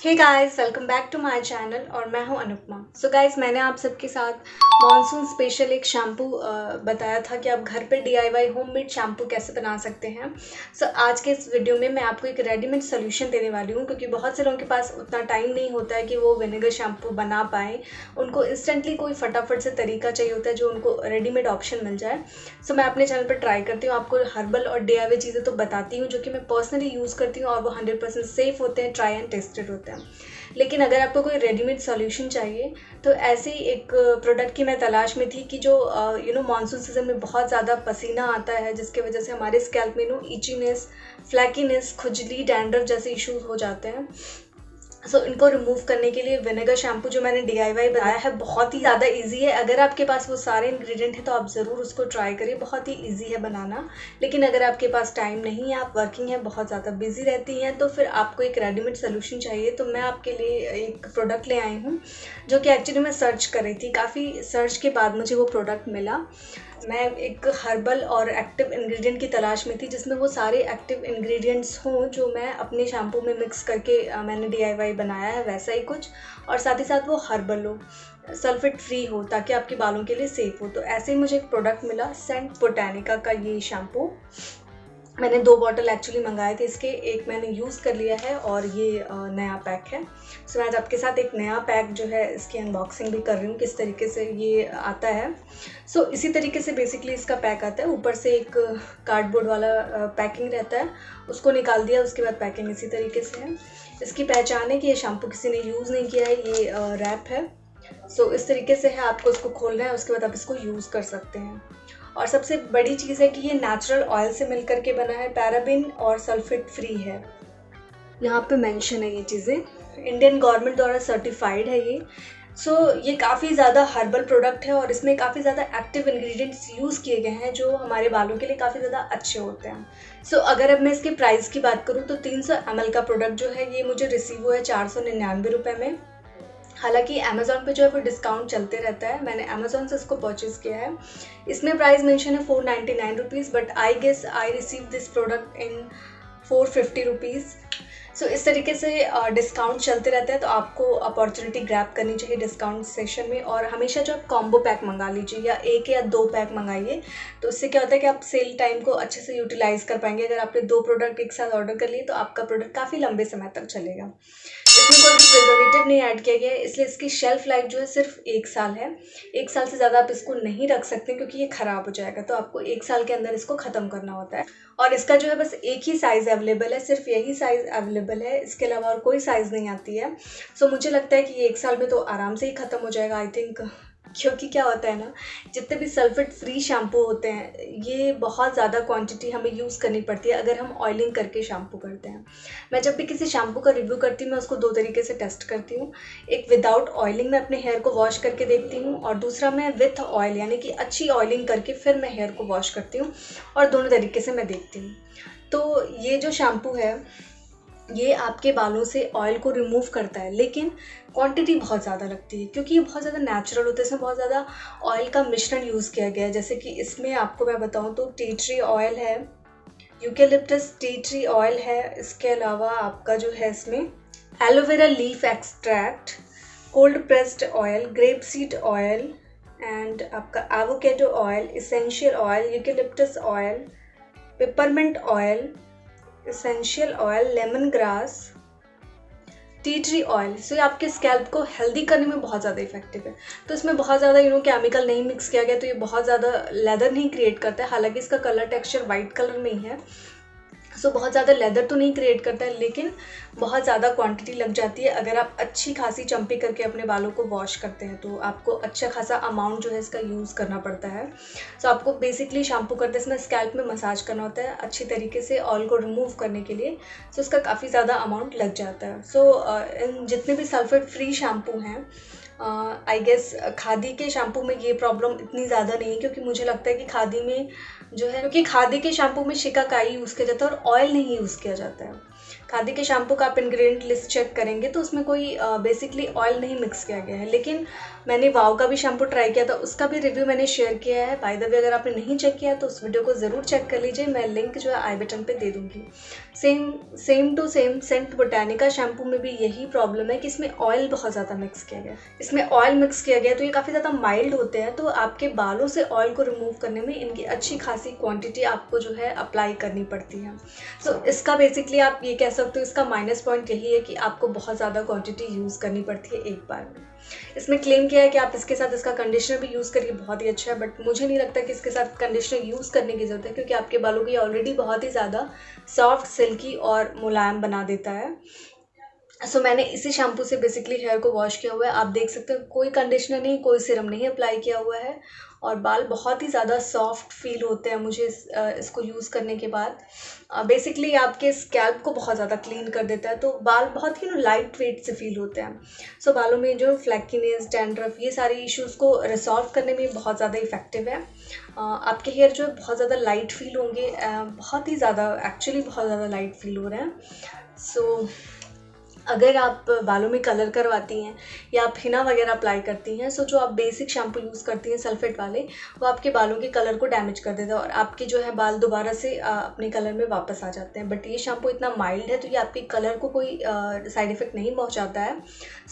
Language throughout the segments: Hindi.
Hey guys, welcome back to my channel और मैं हूं अनुपमा। सो गाइस, मैंने आप सबके साथ मॉनसून स्पेशल एक शैम्पू बताया था कि आप घर पे डीआईवाई होममेड शैम्पू कैसे बना सकते हैं। सो आज के इस वीडियो में मैं आपको एक रेडीमेड सोल्यूशन देने वाली हूं, क्योंकि बहुत से लोगों के पास उतना टाइम नहीं होता है कि वो विनेगर शैम्पू बना पाएँ। उनको इंस्टेंटली कोई फटाफट से तरीका चाहिए होता है जो उनको रेडीमेड ऑप्शन मिल जाए। सो मैं अपने चैनल पर ट्राई करती हूँ, आपको हर्बल और डीआईवाई चीज़ें तो बताती हूँ जो कि मैं पर्सनली यूज़ करती हूँ और वो 100% सेफ़ होते हैं, ट्राई एंड टेस्टेड होते हैं। लेकिन अगर आपको कोई रेडीमेड सॉल्यूशन चाहिए तो ऐसे ही एक प्रोडक्ट की मैं तलाश में थी कि जो मॉनसून सीजन में बहुत ज़्यादा पसीना आता है, जिसकी वजह से हमारे स्कैल्प में इचीनेस, फ्लैकीनेस, खुजली, डैंड्रफ जैसे इश्यूज हो जाते हैं। सो इनको रिमूव करने के लिए विनेगर शैम्पू जो मैंने डीआईवाई बनाया है बहुत ही ज़्यादा इजी है। अगर आपके पास वो सारे इंग्रेडिएंट हैं तो आप ज़रूर उसको ट्राई करिए, बहुत ही इजी है बनाना। लेकिन अगर आपके पास टाइम नहीं है, आप वर्किंग हैं, बहुत ज़्यादा बिजी रहती हैं, तो फिर आपको एक रेडीमेड सोल्यूशन चाहिए। तो मैं आपके लिए एक प्रोडक्ट ले आई हूँ जो कि एक्चुअली मैं सर्च कर रही थी। काफ़ी सर्च के बाद मुझे वो प्रोडक्ट मिला। मैं एक हर्बल और एक्टिव इंग्रेडिएंट की तलाश में थी जिसमें वो सारे एक्टिव इंग्रेडिएंट्स हों जो मैं अपने शैम्पू में मिक्स करके मैंने डीआईवाई बनाया है, वैसा ही कुछ। और साथ ही साथ वो हर्बल हो, सल्फेट फ्री हो, ताकि आपके बालों के लिए सेफ़ हो। तो ऐसे ही मुझे एक प्रोडक्ट मिला, StBotanica का ये शैम्पू। मैंने 2 बॉटल एक्चुअली मंगाए थे इसके, एक मैंने यूज़ कर लिया है और ये नया पैक है। सो मैं आज आपके साथ एक नया पैक जो है इसकी अनबॉक्सिंग भी कर रही हूँ, किस तरीके से ये आता है। सो इसी तरीके से बेसिकली इसका पैक आता है। ऊपर से एक कार्डबोर्ड वाला पैकिंग रहता है, उसको निकाल दिया, उसके बाद पैकिंग इसी तरीके से है। इसकी पहचान है कि ये शैम्पू किसी ने यूज़ नहीं किया है, ये रैप है। सो इस तरीके से है, आपको इसको खोलना है, उसके बाद आप इसको यूज़ कर सकते हैं। और सबसे बड़ी चीज़ है कि ये नेचुरल ऑयल से मिलकर के बना है, पैराबेन और सल्फेट फ्री है। यहाँ पे मेंशन है ये चीज़ें, इंडियन गवर्नमेंट द्वारा सर्टिफाइड है ये। सो ये काफ़ी ज़्यादा हर्बल प्रोडक्ट है और इसमें काफ़ी ज़्यादा एक्टिव इंग्रेडिएंट्स यूज़ किए गए हैं जो हमारे बालों के लिए काफ़ी ज़्यादा अच्छे होते हैं। सो अगर अब मैं इसके प्राइस की बात करूँ तो 300 ml का प्रोडक्ट जो है ये मुझे रिसीव हुआ है 499 रुपये में। हालांकि अमेज़ॉन पे जो है वो डिस्काउंट चलते रहता है, मैंने अमेज़ॉन से इसको परचेज़ किया है। इसमें प्राइस मेंशन है 499 rupees, but I guess I receive this product in 450 rupees. So इस तरीके से डिस्काउंट चलते रहता है, तो आपको अपॉर्चुनिटी ग्रैब करनी चाहिए डिस्काउंट सेशन में। और हमेशा जो आप कॉम्बो पैक मंगा लीजिए या 1 या 2 पैक मंगाइए, तो इससे क्या होता है कि आप सेल टाइम को अच्छे से यूटिलाइज़ कर पाएंगे। अगर आपने 2 प्रोडक्ट एक साथ ऑर्डर कर लिए तो आपका प्रोडक्ट काफ़ी लंबे समय तक चलेगा। इसमें कोई भी प्रिजर्वेटिव नहीं ऐड किया गया है, इसलिए इसकी शेल्फ लाइफ जो है सिर्फ 1 साल है। 1 साल से ज़्यादा आप इसको नहीं रख सकते क्योंकि ये ख़राब हो जाएगा, तो आपको 1 साल के अंदर इसको ख़त्म करना होता है। और इसका जो है बस एक ही साइज़ अवेलेबल है, सिर्फ यही साइज़ अवेलेबल है, इसके अलावा और कोई साइज़ नहीं आती है। सो मुझे लगता है कि ये 1 साल में तो आराम से ही ख़त्म हो जाएगा, आई थिंक। क्योंकि क्या होता है ना, जितने भी सल्फेट फ्री शैम्पू होते हैं ये बहुत ज़्यादा क्वांटिटी हमें यूज़ करनी पड़ती है अगर हम ऑयलिंग करके शैम्पू करते हैं। मैं जब भी किसी शैम्पू का रिव्यू करती हूँ मैं उसको 2 तरीके से टेस्ट करती हूँ। एक विदाउट ऑयलिंग मैं अपने हेयर को वॉश करके देखती हूँ, और दूसरा मैं विथ ऑयल यानी कि अच्छी ऑयलिंग करके फिर मैं हेयर को वॉश करती हूँ, और दोनों तरीके से मैं देखती हूँ। तो ये जो शैम्पू है ये आपके बालों से ऑयल को रिमूव करता है, लेकिन क्वांटिटी बहुत ज़्यादा लगती है क्योंकि ये बहुत ज़्यादा नेचुरल होता है। इसमें बहुत ज़्यादा ऑयल का मिश्रण यूज़ किया गया है, जैसे कि इसमें आपको मैं बताऊं तो टी ट्री ऑयल है, यूकेलिप्टस टी ट्री ऑयल है, इसके अलावा आपका जो है इसमें aloe vera leaf extract, cold pressed oil, grape seed oil, and आपका avocado oil, essential oil, eucalyptus oil, peppermint oil, essential oil, lemon grass, tea tree oil. So ये आपके स्कैल्प को हेल्दी करने में बहुत ज़्यादा इफेक्टिव है। तो इसमें बहुत ज़्यादा केमिकल नहीं मिक्स किया गया, तो ये बहुत ज़्यादा लेदर नहीं क्रिएट करता है। हालांकि इसका कलर टेक्सचर वाइट कलर में ही है, सो बहुत ज़्यादा लेदर तो नहीं क्रिएट करता है, लेकिन बहुत ज़्यादा क्वांटिटी लग जाती है। अगर आप अच्छी खासी चंपी करके अपने बालों को वॉश करते हैं तो आपको अच्छा खासा अमाउंट जो है इसका यूज़ करना पड़ता है। सो आपको बेसिकली शैम्पू करते समय स्कैल्प में मसाज करना होता है अच्छी तरीके से ऑयल को रिमूव करने के लिए। सो इसका काफ़ी ज़्यादा अमाउंट लग जाता है। सो इन जितने भी सल्फेट फ्री शैम्पू हैं, आई गेस खादी के शैम्पू में ये प्रॉब्लम इतनी ज़्यादा नहीं है, क्योंकि मुझे लगता है कि खादी में जो है, क्योंकि खादी के शैम्पू में शिकाकाई यूज़ किया जाता है और ऑयल नहीं यूज़ किया जाता है। खादी के शैम्पू का आप इंग्रेडिएंट लिस्ट चेक करेंगे तो उसमें कोई बेसिकली ऑयल नहीं मिक्स किया गया है। लेकिन मैंने वाव का भी शैम्पू ट्राई किया था, उसका भी रिव्यू मैंने शेयर किया है। बाय द वे अगर आपने नहीं चेक किया तो उस वीडियो को ज़रूर चेक कर लीजिए, मैं लिंक जो है आई बटन पे दे दूँगी। Same to same saint Botanica shampoo में भी यही प्रॉब्लम है कि इसमें ऑयल बहुत ज़्यादा मिक्स किया गया। इसमें ऑयल मिक्स किया गया तो ये काफ़ी ज़्यादा माइल्ड होते हैं, तो आपके बालों से ऑयल को रिमूव करने में इनकी अच्छी खासी क्वांटिटी आपको जो है अप्लाई करनी पड़ती है। सो इसका बेसिकली आप ये कह सकते हो, इसका माइनस पॉइंट यही है कि आपको बहुत ज़्यादा क्वांटिटी यूज़ करनी पड़ती है एक बार में। इसमें क्लेम किया है कि आप इसके साथ इसका कंडीशनर भी यूज़ करिए, बहुत ही अच्छा है, बट मुझे नहीं लगता कि इसके साथ कंडीशनर यूज़ करने की ज़रूरत है, क्योंकि आपके बालों को ये ऑलरेडी बहुत ही ज़्यादा सॉफ्ट, सिल्की और मुलायम बना देता है। सो मैंने इसी शैम्पू से बेसिकली हेयर को वॉश किया हुआ है। आप देख सकते हो कोई कंडीशनर नहीं, कोई सीरम नहीं अप्लाई किया हुआ है और बाल बहुत ही ज़्यादा सॉफ्ट फील होते हैं मुझे इसको यूज़ करने के बाद। बेसिकली आपके स्कैल्प को बहुत ज़्यादा क्लीन कर देता है, तो बाल बहुत ही लाइट वेट से फील होते हैं। सो बालों में जो फ्लैकीनेस, डैंड्रफ, ये सारे इश्यूज़ को रिसॉल्व करने में बहुत ज़्यादा इफेक्टिव है। आपके हेयर जो है बहुत ज़्यादा लाइट फील होंगे, बहुत ही ज़्यादा, एक्चुअली बहुत ज़्यादा लाइट फील हो रहे हैं। सो अगर आप बालों में कलर करवाती हैं या आप हिना वगैरह अप्लाई करती हैं, सो जो आप बेसिक शैम्पू यूज़ करती हैं सल्फेट वाले, वो आपके बालों के कलर को डैमेज कर देता है और आपके जो है बाल दोबारा से अपने कलर में वापस आ जाते हैं। बट ये शैम्पू इतना माइल्ड है तो ये आपके कलर को कोई साइड इफ़ेक्ट नहीं पहुंचाता है।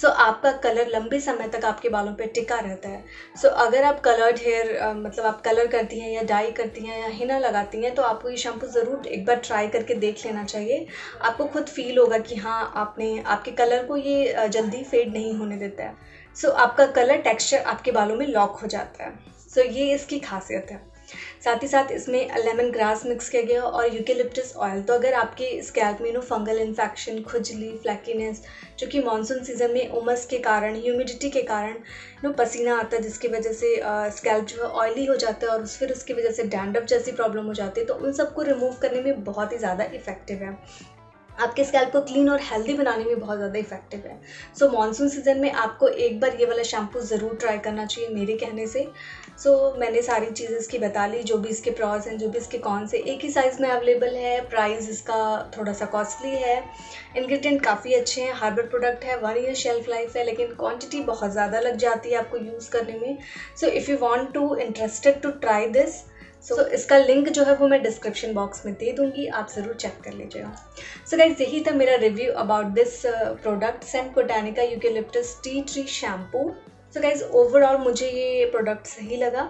सो आपका कलर लंबे समय तक आपके बालों पर टिका रहता है। सो अगर आप कलर्ड हेयर मतलब आप कलर करती हैं या डाई करती हैं या हिना लगाती हैं, तो आपको ये शैम्पू ज़रूर एक बार ट्राई करके देख लेना चाहिए। आपको खुद फील होगा कि हाँ, आपके कलर को ये जल्दी फेड नहीं होने देता है। सो आपका कलर टेक्सचर आपके बालों में लॉक हो जाता है। सो ये इसकी खासियत है। साथ ही साथ इसमें लेमन ग्रास मिक्स किया गया और यूकेलिप्टस ऑयल। तो अगर आपके स्कैल्प में फंगल इन्फेक्शन, खुजली, फ्लैकीनेस, जो कि मानसून सीजन में उमस के कारण, ह्यूमिडिटी के कारण पसीना आता है, जिसकी वजह से स्कैल्प जो है ऑयली हो जाता है और फिर उसकी वजह से डैंड्रफ जैसी प्रॉब्लम हो जाती है, तो उन सबको रिमूव करने में बहुत ही ज़्यादा इफेक्टिव है। आपके स्कैल्प को क्लीन और हेल्दी बनाने में बहुत ज़्यादा इफेक्टिव है। सो मानसून सीजन में आपको एक बार ये वाला शैम्पू ज़रूर ट्राई करना चाहिए मेरे कहने से। सो मैंने सारी चीज़ें इसकी बता ली, जो भी इसके प्रॉस हैं, जो भी इसके कॉन्स हैं। एक ही साइज़ में अवेलेबल है, प्राइस इसका थोड़ा सा कॉस्टली है, इंग्रेडिएंट काफ़ी अच्छे हैं, हार्बल प्रोडक्ट है, 1 ईयर शेल्फ लाइफ है, लेकिन क्वांटिटी बहुत ज़्यादा लग जाती है आपको यूज़ करने में। So if you want to interested to try this, so इसका लिंक जो है वो मैं डिस्क्रिप्शन बॉक्स में दे दूंगी, आप ज़रूर चेक कर लीजिएगा। सो गाइस, यही था मेरा review about this product, saint Botanica eucalyptus tea tree shampoo. So guys, overall मुझे ये प्रोडक्ट सही लगा।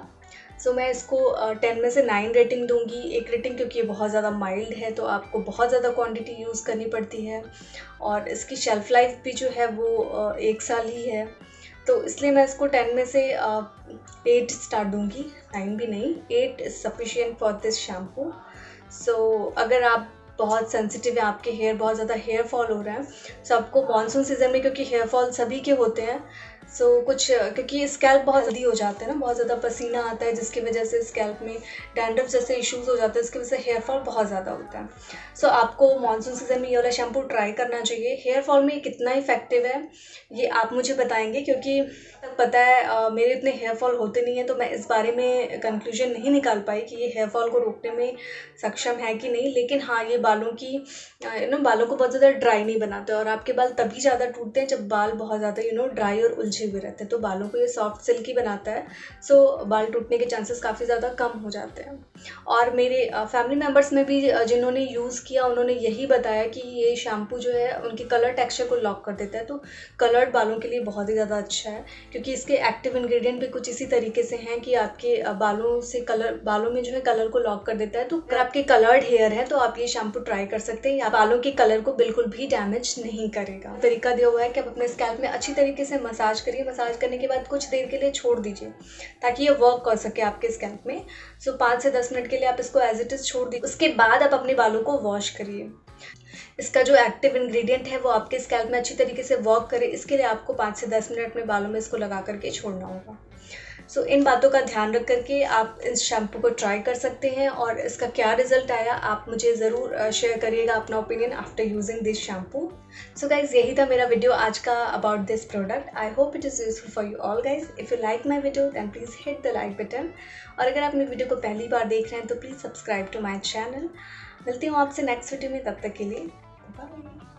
सो मैं इसको 10 में से 9 रेटिंग दूंगी। एक रेटिंग क्योंकि ये बहुत ज़्यादा माइल्ड है, तो आपको बहुत ज़्यादा क्वांटिटी यूज़ करनी पड़ती है और इसकी शेल्फ लाइफ भी जो है वो 1 साल ही है, तो इसलिए मैं इसको 10 में से 8 स्टार दूंगी, 9 भी नहीं, 8 is sufficient for this shampoo. So अगर आप बहुत सेंसिटिव है, आपके हेयर बहुत ज़्यादा हेयर फॉल हो रहा है, सो आपको मानसून सीजन में, क्योंकि हेयर फॉल सभी के होते हैं, सो कुछ क्योंकि स्कैल्प बहुत जल्दी हो जाता है ना, बहुत ज़्यादा पसीना आता है, जिसकी वजह से स्कैल्प में डैंड्रफ जैसे इश्यूज़ हो जाते हैं, इसकी वजह से हेयर फॉल बहुत ज़्यादा होता है। सो आपको मानसून सीजन में ये वाला शैम्पू ट्राई करना चाहिए। हेयर फॉल में कितना इफेक्टिव है ये आप मुझे बताएंगे, क्योंकि पता है मेरे इतने हेयर फॉल होते नहीं हैं, तो मैं इस बारे में कंक्लूजन नहीं निकाल पाई कि ये हेयर फॉल को रोकने में सक्षम है कि नहीं। लेकिन हाँ, ये बालों की बालों को बहुत ज़्यादा ड्राई नहीं बनाते और आपके बाल तभी ज़्यादा टूटते हैं जब बाल बहुत ज़्यादा ड्राई और उलझे हुए रहते हैं, तो बालों को ये सॉफ्ट सिल्की बनाता है। सो बाल टूटने के चांसेस काफ़ी ज़्यादा कम हो जाते हैं। और मेरे फैमिली मेम्बर्स में भी जिन्होंने यूज़ किया, उन्होंने यही बताया कि ये शैम्पू जो है उनकी कलर टेक्सचर को लॉक कर देता है, तो कलर्ड बालों के लिए बहुत ही ज़्यादा अच्छा है, क्योंकि इसके एक्टिव इंग्रेडिएंट भी कुछ इसी तरीके से हैं कि आपके बालों में जो है कलर को लॉक कर देता है। तो अगर आपके कलर्ड हेयर है तो आप ये शैम्पू ट्राई कर सकते हैं, या बालों के कलर को बिल्कुल भी डैमेज नहीं करेगा। तरीका दिया हुआ है कि आप अपने स्कैल्प में अच्छी तरीके से मसाज करिए, मसाज करने के बाद कुछ देर के लिए छोड़ दीजिए ताकि ये वर्क कर सके आपके स्कैल्प में। सो 5 से 10 मिनट के लिए आप इसको एज इट इज़ छोड़ दीजिए, उसके बाद आप अपने बालों को वॉश करिए। इसका जो एक्टिव इंग्रेडिएंट है वो आपके स्कैल्प में अच्छी तरीके से वर्क करे, इसके लिए आपको 5 से 10 मिनट में बालों में इसको लगा करके छोड़ना होगा। सो इन बातों का ध्यान रख करके आप इस शैम्पू को ट्राई कर सकते हैं, और इसका क्या रिजल्ट आया आप मुझे ज़रूर शेयर करिएगा अपना opinion after using this shampoo. So guys, यही था मेरा वीडियो आज का about this product. I hope it is useful for you all guys. If you like my video then please hit the like button, और अगर आप मेरी वीडियो को पहली बार देख रहे हैं तो please subscribe to my channel. मिलती हूँ आपसे नेक्स्ट वीडियो में, तब तक के लिए बाय।